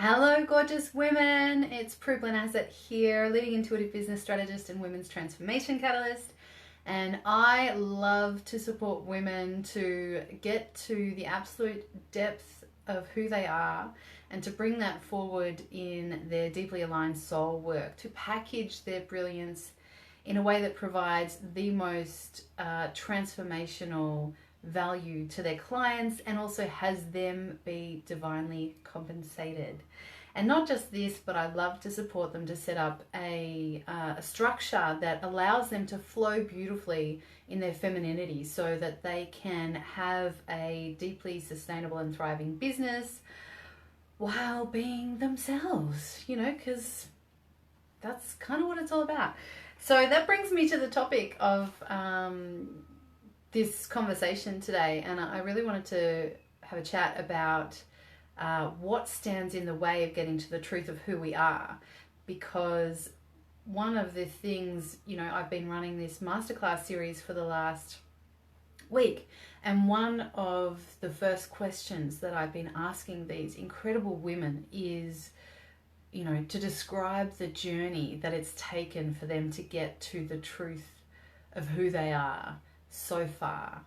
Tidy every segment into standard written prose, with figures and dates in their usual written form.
Hello, gorgeous women. It's Prue Blenasset here, leading intuitive business strategist and women's transformation catalyst. And I love to support women to get to the absolute depth of who they are and to bring that forward in their deeply aligned soul work, to package their brilliance in a way that provides the most transformational value to their clients and also has them be divinely compensated. And not just this, but I love to support them to set up a structure that allows them to flow beautifully in their femininity so that they can have a deeply sustainable and thriving business while being themselves, because that's kind of what it's all about. So that brings me to the topic of this conversation today, and I really wanted to have a chat about what stands in the way of getting to the truth of who we are, because one of the things, I've been running this masterclass series for the last week, and one of the first questions that I've been asking these incredible women is, to describe the journey that it's taken for them to get to the truth of who they are so far.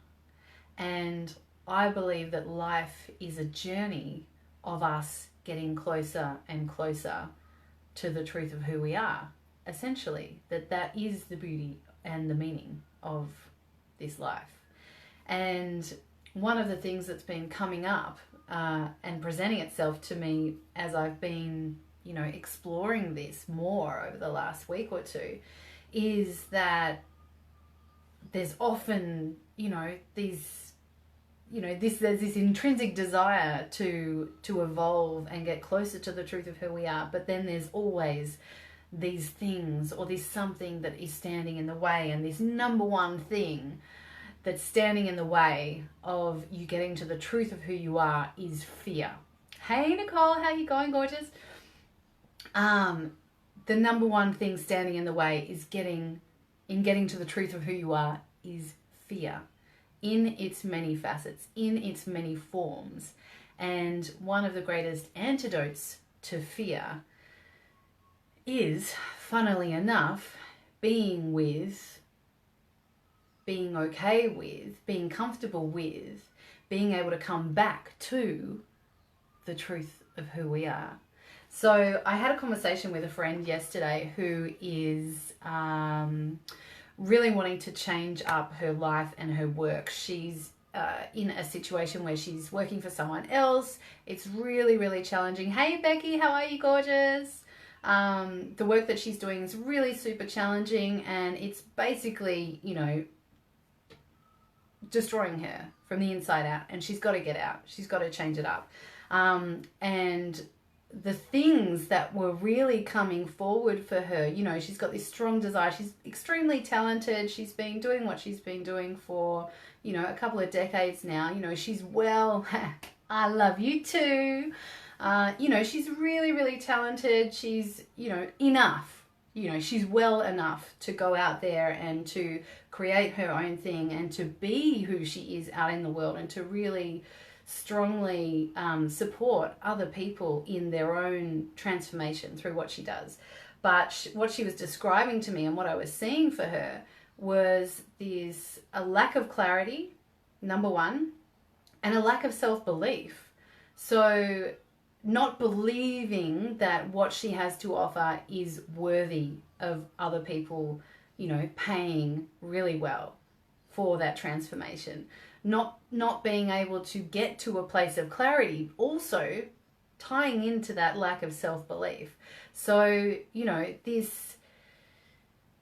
And I believe that life is a journey of us getting closer and closer to the truth of who we are, essentially. That is the beauty and the meaning of this life. And one of the things that's been coming up and presenting itself to me as I've been exploring this more over the last week or two is that there's often, there's this intrinsic desire to evolve and get closer to the truth of who we are, but then there's always these things or this something that is standing in the way, and this number one thing that's standing in the way of you getting to the truth of who you are is fear. Hey Nicole, how you going, gorgeous? The number one thing standing in the way is getting to the truth of who you are is fear in its many facets, in its many forms. And one of the greatest antidotes to fear is, funnily enough, being okay with, being comfortable with, being able to come back to the truth of who we are. So I had a conversation with a friend yesterday who is really wanting to change up her life and her work. She's in a situation where she's working for someone else. It's really, really challenging. Hey Becky, how are you, gorgeous? The work that she's doing is really super challenging, and it's basically, destroying her from the inside out, and she's got to get out. She's got to change it up. And the things that were really coming forward for her, she's got this strong desire. She's extremely talented. She's been doing what she's been doing for, a couple of decades now. She's I love you too. She's really, really talented. She's, enough. She's well enough to go out there and to create her own thing and to be who she is out in the world and to really strongly support other people in their own transformation through what she does. But what she was describing to me and what I was seeing for her was a lack of clarity, number one, and a lack of self-belief. So not believing that what she has to offer is worthy of other people, paying really well for that transformation. Not being able to get to a place of clarity, also tying into that lack of self-belief. So, this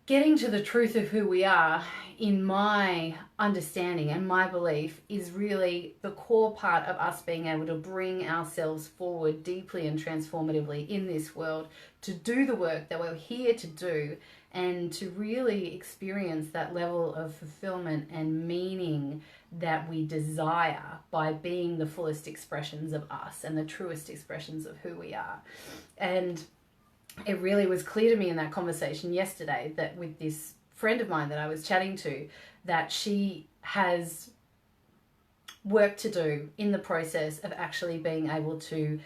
getting to the truth of who we are, in my understanding and my belief, is really the core part of us being able to bring ourselves forward deeply and transformatively in this world, to do the work that we're here to do, and to really experience that level of fulfillment and meaning that we desire by being the fullest expressions of us and the truest expressions of who we are. And it really was clear to me in that conversation yesterday that with this friend of mine that I was chatting to, that she has work to do in the process of actually being able to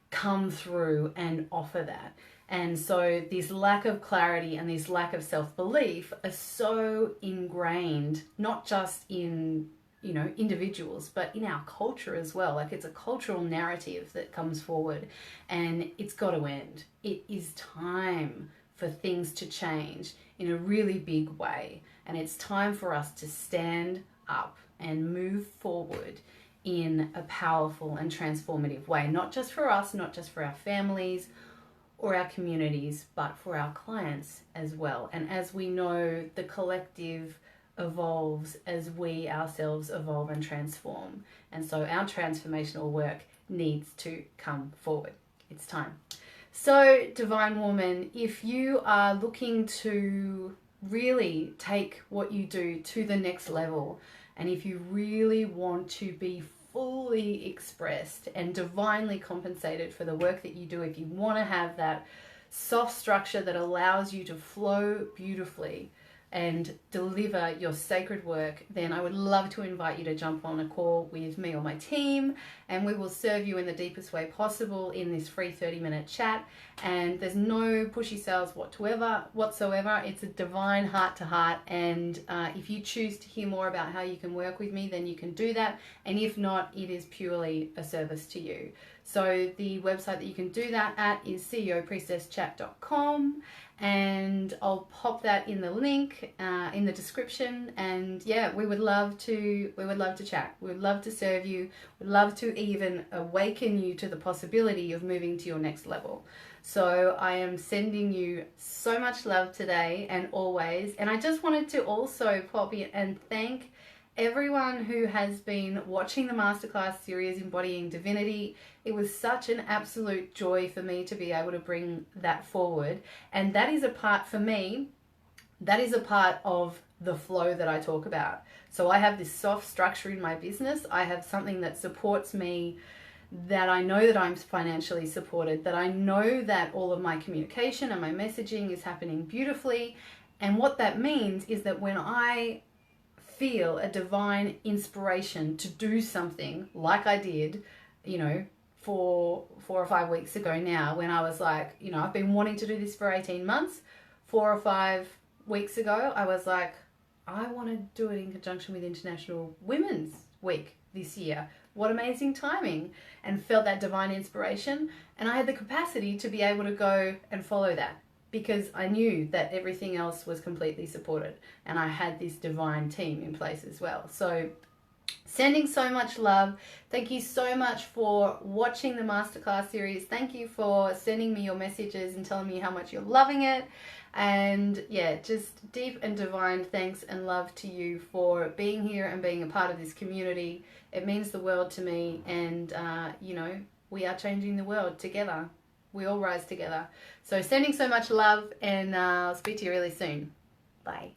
come through and offer that. And so this lack of clarity and this lack of self-belief are so ingrained, not just in, you know, individuals, but in our culture as well. Like, it's a cultural narrative that comes forward, and it's got to end. It is time for things to change in a really big way. And it's time for us to stand up and move forward in a powerful and transformative way, not just for us, not just for our families or our communities, but for our clients as well. And as we know, the collective evolves as we ourselves evolve and transform. And so our transformational work needs to come forward. It's time. So, Divine Woman, if you are looking to really take what you do to the next level, and if you really want to be fully expressed and divinely compensated for the work that you do, if you want to have that soft structure that allows you to flow beautifully and deliver your sacred work, then I would love to invite you to jump on a call with me or my team, and we will serve you in the deepest way possible in this free 30-minute chat. And there's no pushy sales whatsoever. It's a divine heart-to-heart, and if you choose to hear more about how you can work with me, then you can do that, and if not, it is purely a service to you. So the website that you can do that at is ceopriestesschat.com, and I'll pop that in the link in the description. And yeah, we would love to chat. We would love to serve you. We'd love to even awaken you to the possibility of moving to your next level. So I am sending you so much love today and always. And I just wanted to also pop in and thank everyone who has been watching the masterclass series Embodying Divinity. It was such an absolute joy for me to be able to bring that forward. And that is a part, for me, that is a part of the flow that I talk about. So I have this soft structure in my business. I have something that supports me, that I know that I'm financially supported, that I know that all of my communication and my messaging is happening beautifully. And what that means is that when I feel a divine inspiration to do something like I did, you know, 4 or 5 weeks ago now, when I was like, you know, I've been wanting to do this for 18 months. 4 or 5 weeks ago, I was like, I want to do it in conjunction with International Women's Week this year. What amazing timing. And felt that divine inspiration. And I had the capacity to be able to go and follow that, because I knew that everything else was completely supported, and I had this divine team in place as well. So sending so much love. Thank you so much for watching the masterclass series. Thank you for sending me your messages and telling me how much you're loving it. And yeah, just deep and divine thanks and love to you for being here and being a part of this community. It means the world to me, and you know, we are changing the world together. We all rise together. So sending so much love, and I'll speak to you really soon. Bye.